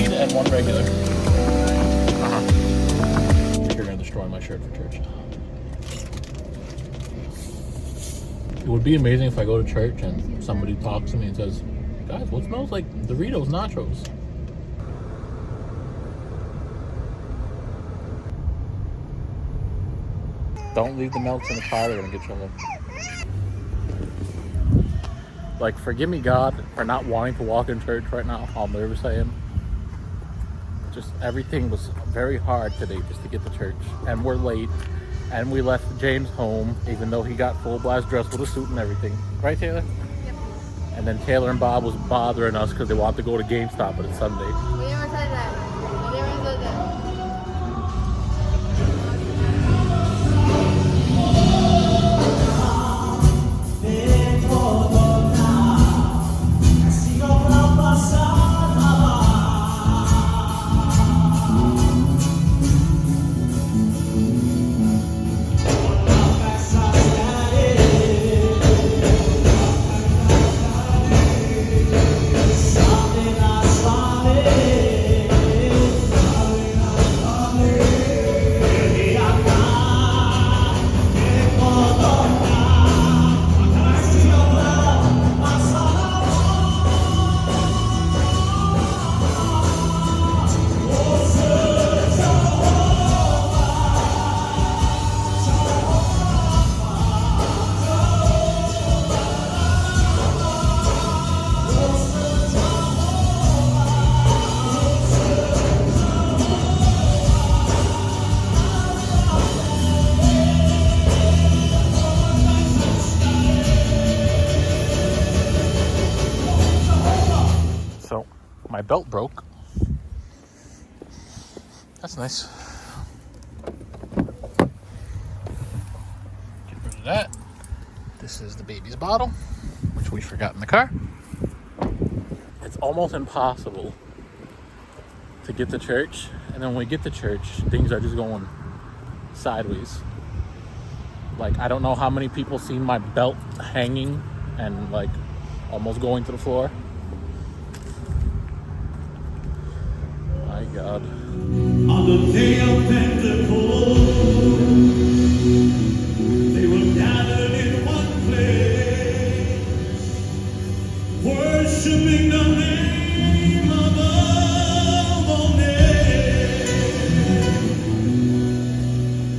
weed and one regular. You're gonna destroy my shirt for church. It would be amazing if I go to church and somebody talks to me and says, guys, what smells like Doritos nachos? Don't leave the melts in the car, they're gonna get you home. Like, forgive me, God, for not wanting to walk in church right now, how nervous I am. Just everything was very hard today just to get to church. And we're late. And we left James home, even though he got full blast dressed with a suit and everything. Right, Taylor? Yep. And then Taylor and Bob was bothering us because they wanted to go to GameStop, but it's Sunday. We never said that. We never said that. My belt broke. That's nice. Get rid of that. This is the baby's bottle, which we forgot in the car. It's almost impossible to get to church, and then when we get to church, things are just going sideways. Like, I don't know how many people seen my belt hanging and like almost going to the floor. My God. On the day of Pentecost, they were gathered in one place, worshiping the name above all names.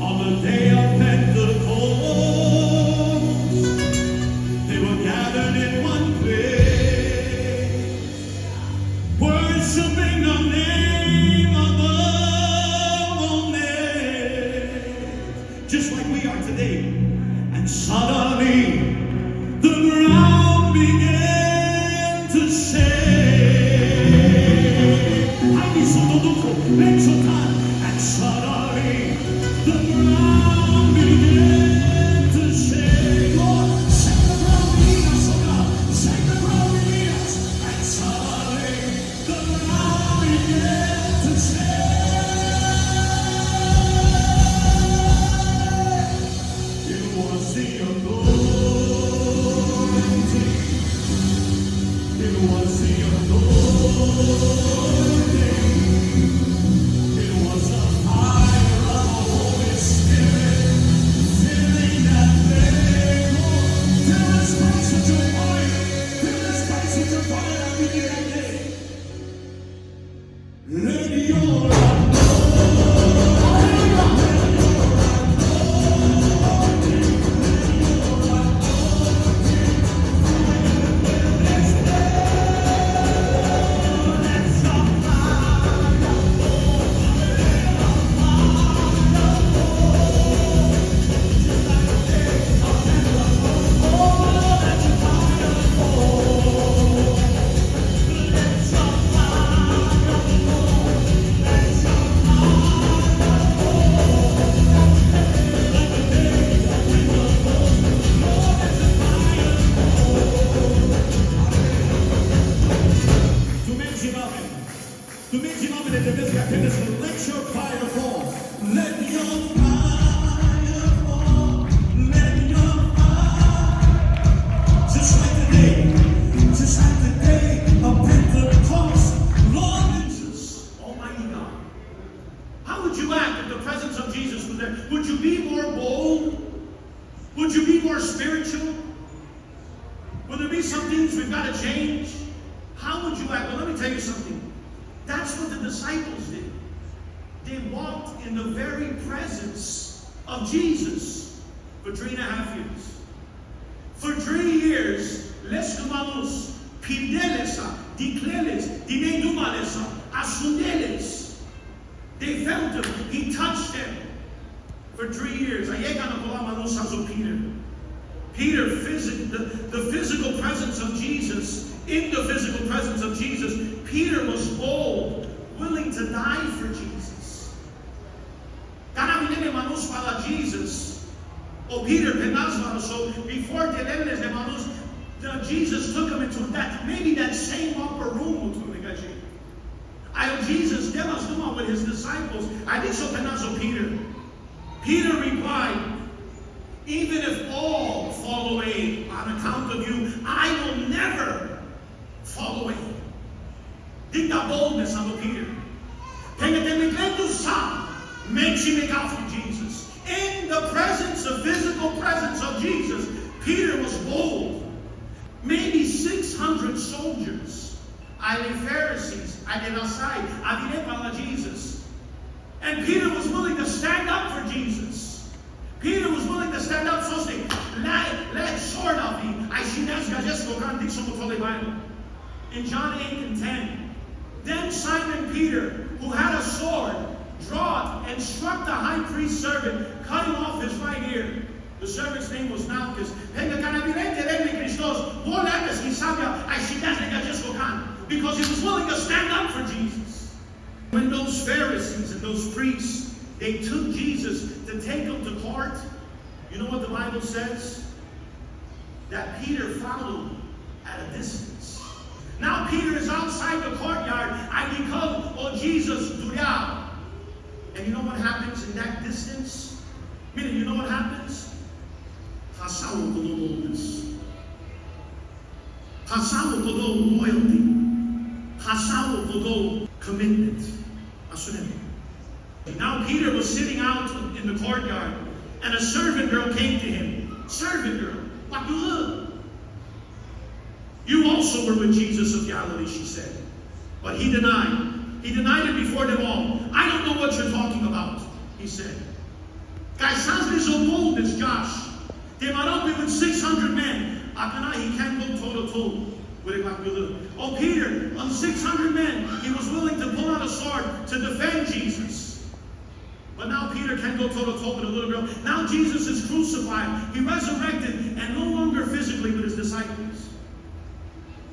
On the day of Pentecost, they were gathered in one place, worshiping the name. Just like we are today. And suddenly the ground began to shake. And suddenly the ground began to shake. Lord, shake the ground beneath us, oh God. Shake the ground beneath us. And suddenly the ground began to shake. Just like the day of Pentecost, Lord, be more bold? Would you be more spiritual? Will there be some things we've got to change? How would you act? Well, let me tell you something. That's what the disciples did. They walked in the very presence of Jesus for 3.5 years. For 3 years, les hermanos, pidelesa, dicleles, dinenumalesa, asundeles. They felt him. He touched them for 3 years. Peter. Peter, the physical presence of Jesus, in the physical presence of Jesus, Peter was bold, willing to die for Jesus. Jesus. Oh, Peter, so before Jesus took him into that, maybe that same upper room. Jesus demonstrated with his disciples. I think so. Peter. Peter replied, even if all fall away on account of you, I will never fall away. Think that boldness of Peter. Makes you make out for Jesus. In the presence, the physical presence of Jesus, Peter was bold. Maybe 600 soldiers, Pharisees, Jesus. And Peter was willing to stand up for Jesus. Peter was willing to stand up, so say, let sword of me. In John 8 and 10, then Simon Peter, who had a sword, drawed and struck the high priest's servant, cutting off his right ear. The servant's name was Malchus. Because he was willing to stand up for Jesus. When those Pharisees and those priests, they took Jesus to take him to court, you know what the Bible says? That Peter followed at a distance. Now Peter is outside the courtyard. I become, oh Jesus, Duriao. And you know what happens in that distance? Meaning, you know what happens? Pasado todo boldness. Pasado todo loyalty. Pasado todo commitment. Now Peter was sitting out in the courtyard, and a servant girl came to him. Servant girl, what do you look? You also were with Jesus of Galilee, she said. But he denied. He denied it before them all. I don't know what you're talking about, he said. Guys, sounds like so boldness, Josh. They might not be with 600 men. He can't go toe-to-toe with it. Oh, Peter, on 600 men, he was willing to pull out a sword to defend Jesus. But now Peter can't go toe-to-toe with a little girl. Now Jesus is crucified. He resurrected, and no longer physically with his disciples.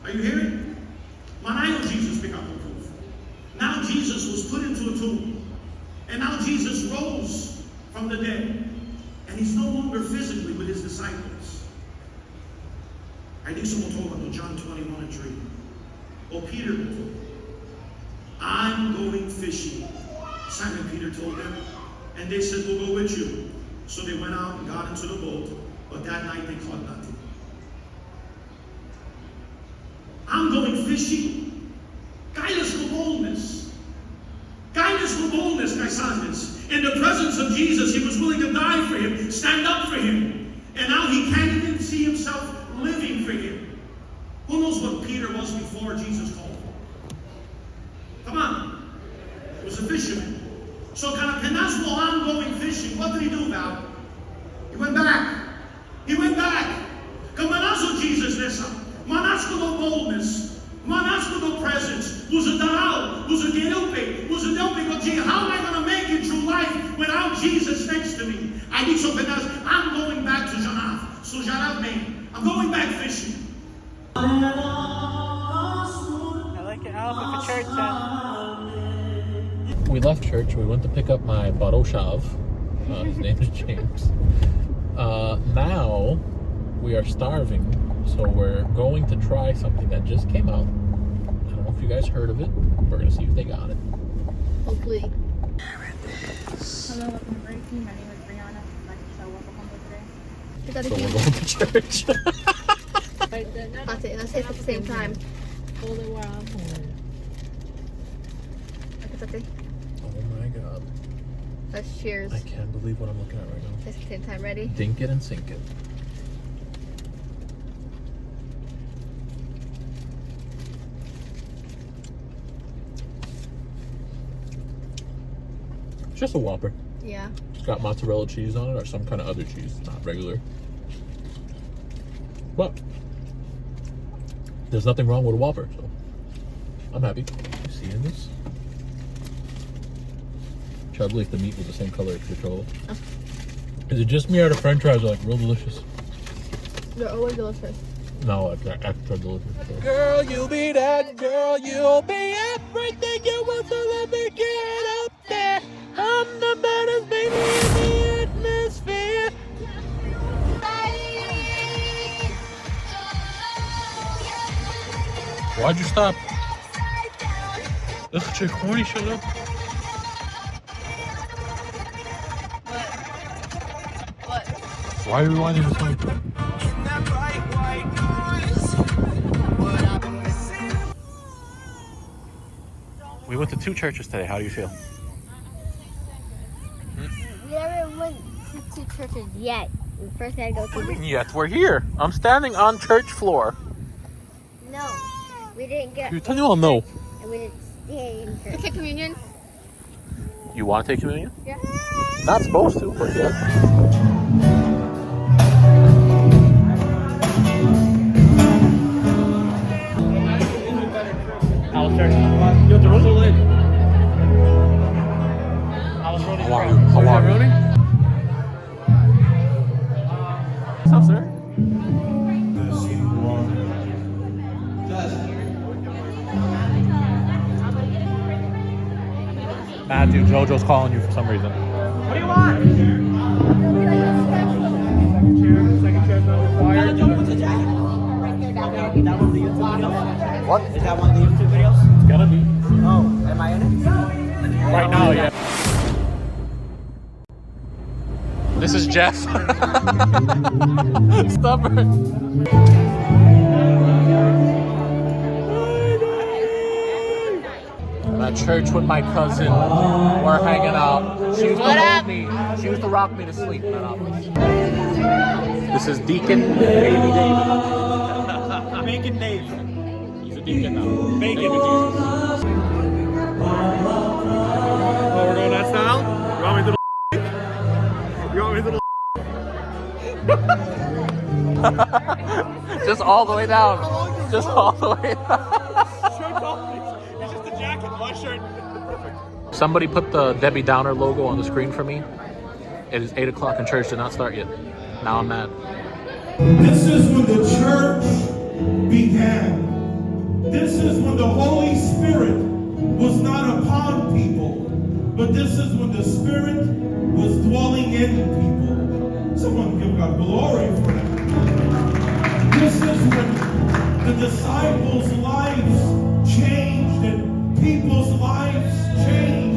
Are you hearing? I know Jesus picked up the proof. Now Jesus was put into a tomb. And now Jesus rose from the dead. And he's no longer physically with his disciples. I think someone told him, John 21 and 3. Oh, Peter, I'm going fishing. Simon Peter told them. And they said, we'll go with you. So they went out and got into the boat. But that night they caught nothing. I'm going fishing. Guidance for boldness. Guidance for boldness, Kaisanis. In the presence of Jesus, he was willing to die for him, stand up for him. And now he can't even see himself living for him. Who knows what Peter was before Jesus called him? Come on. He was a fisherman. So Kanasmo, I'm going fishing. What did he do, Val? He went back. He went back. Kamanazo Jesus nessa. Manasko no boldness. Manasko no presence. Who's a daral? Who's a gerupe? Who's a delpe? Gee, how am I going to make it through life without Jesus next to me? I need some penas. I'm going back to Janav. So Janav name. I'm going back fishing. I like your outfit for church, son. We left church. We went to pick up my Baroshav. His name is James. Now we are starving, so we're going to try something that just came out. I don't know if you guys heard of it. We're going to see if they got it. Hopefully. There it is. Hello, welcome to Break Team. My name is Brianna. I'd like to show what we're going to do today. We gotta So keep we're going to church. That's it. Let's say it at the same time. Hold it while I'm It's okay. Oh my God. Let's cheers. I can't believe what I'm looking at right now. Let's take the same time. Ready? Dink it and sink it. It's just a Whopper. Yeah. It's got mozzarella cheese on it or some kind of other cheese, not regular. But there's nothing wrong with a Whopper, so I'm happy. You see in this? Try to believe the meat was the same color as the control. Is it just me or the French fries are like real delicious? They're always delicious. No, like they're extra delicious. Girl, you'll be that girl, you'll be everything you want, so let me get up there. I'm the baddest baby in the atmosphere. Why'd you stop? This chick horny showed up. What? Why are you rewinding the song? We went to 2 churches today. How do you feel? We never went to 2 churches yet. We first had to go to the... Yet we're here. I'm standing on church floor. No, we didn't get... You're telling you all no. And we didn't stay in church. Okay, communion. You want to take communion? Yeah. Not supposed to, but yeah. How are you? How are you? What's up, sir? Matthew, JoJo's calling you for some reason. What do you want? Second chair's not required. What? Is that one of the YouTube videos? It's gotta be. Oh, am I in it? Right now, yeah. This is Jeff. Stubborn. I'm at church with my cousin. We're hanging out. She used to hold me. She used to rock me to sleep. This is Deacon Baby Dave. Bacon Dave. He's a deacon now. Bacon with Jesus. Oh, we're going that style? You want me to the You want me to the Just all the way down. Just all the way down. shirt off? It's just a jacket, one shirt. Somebody put the Debbie Downer logo on the screen for me. It is 8 o'clock and church did not start yet. Now I'm mad. This is when the church began. This is when the Holy Spirit was not upon people, but this is when the Spirit was dwelling in people. Someone give God glory for that. This is when the disciples' lives changed and people's lives changed.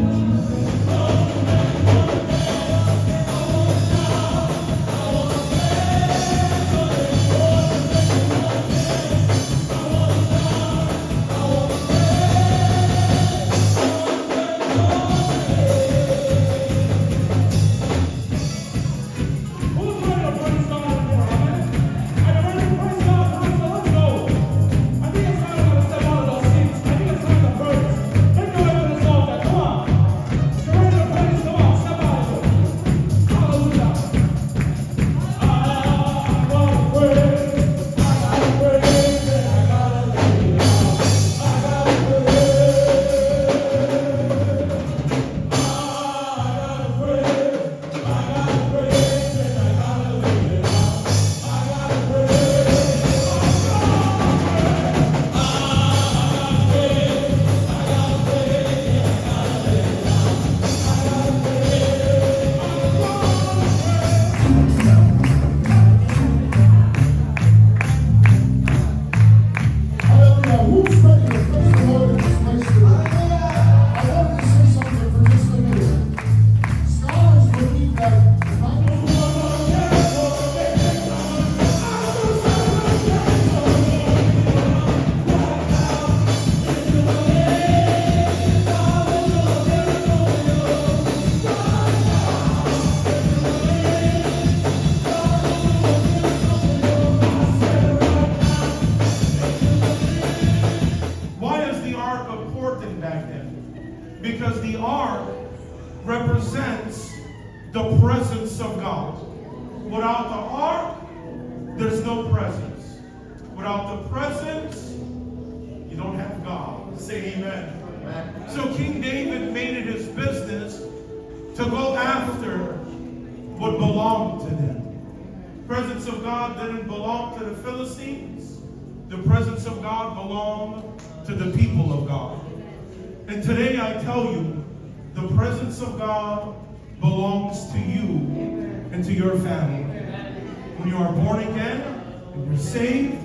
Because the ark represents the presence of God. Without the ark, there's no presence. Without the presence, you don't have God. Say amen. So King David made it his business to go after what belonged to them. The presence of God didn't belong to the Philistines. The presence of God belonged to the people of God. And today I tell you, the presence of God belongs to you and to your family. When you are born again and you're saved,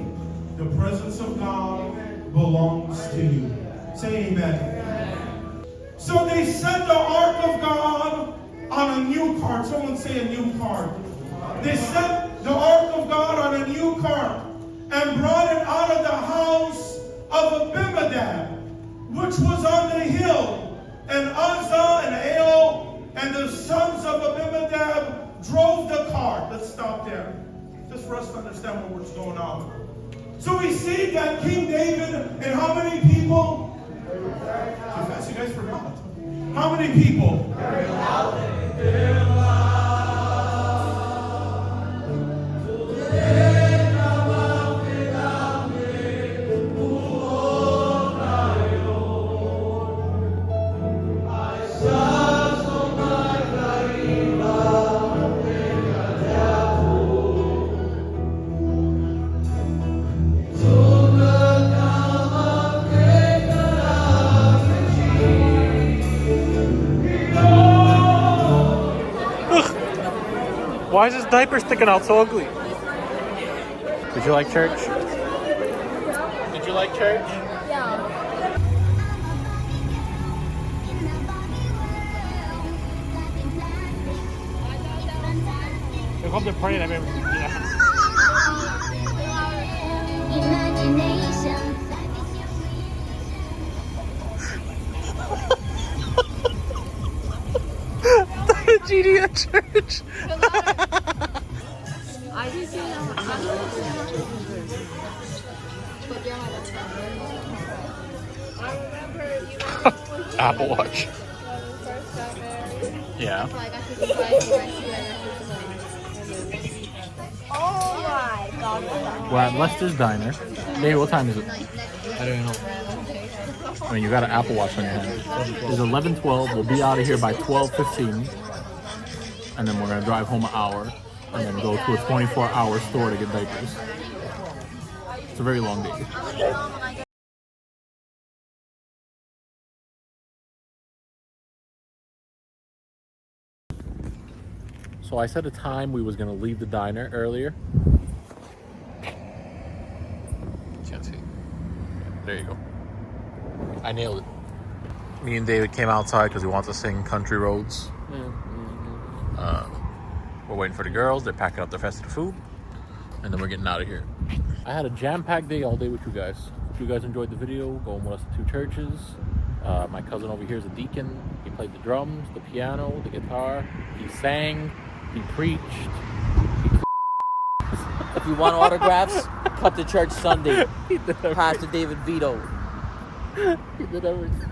the presence of God belongs to you. Say amen. So they set the ark of God on a new cart. Someone say a new cart. They set the ark of God on a new cart and brought it out of the house of Abinadab, which was on the hill. And Uzzah and Ahio and the sons of Abinadab drove the cart. Let's stop there, just for us to understand what's going on. So we see that King David and how many people? You guys forgot. How many people? Why is his diaper sticking out so ugly? Did you like church? Did you like church? Yeah. They come to pray. I mean, yeah. The GD at church. I just see them. I remember you Apple Watch. when we first got married. Yeah. So I got to surprise. Oh my God. We're at Lester's Diner. Hey, what time is it? I don't know. I mean, you got an Apple Watch on your hand. It's 11:12. We'll be out of here by 12:15. And then we're going to drive home an hour. And then go to a 24-hour store to get diapers. It's a very long day. So I set a time we was going to leave the diner earlier. Can't see. There you go. I nailed it. Me and David came outside because we want to sing Country Roads. We're waiting for the girls. They're packing up their festive food. And then we're getting out of here. I had a jam-packed day all day with you guys. If you guys enjoyed the video, going with us to 2 churches. My cousin over here is a deacon. He played the drums, the piano, the guitar. He sang. He preached. If you want autographs, come to church Sunday. He did everything. Pastor David Vito. He did everything.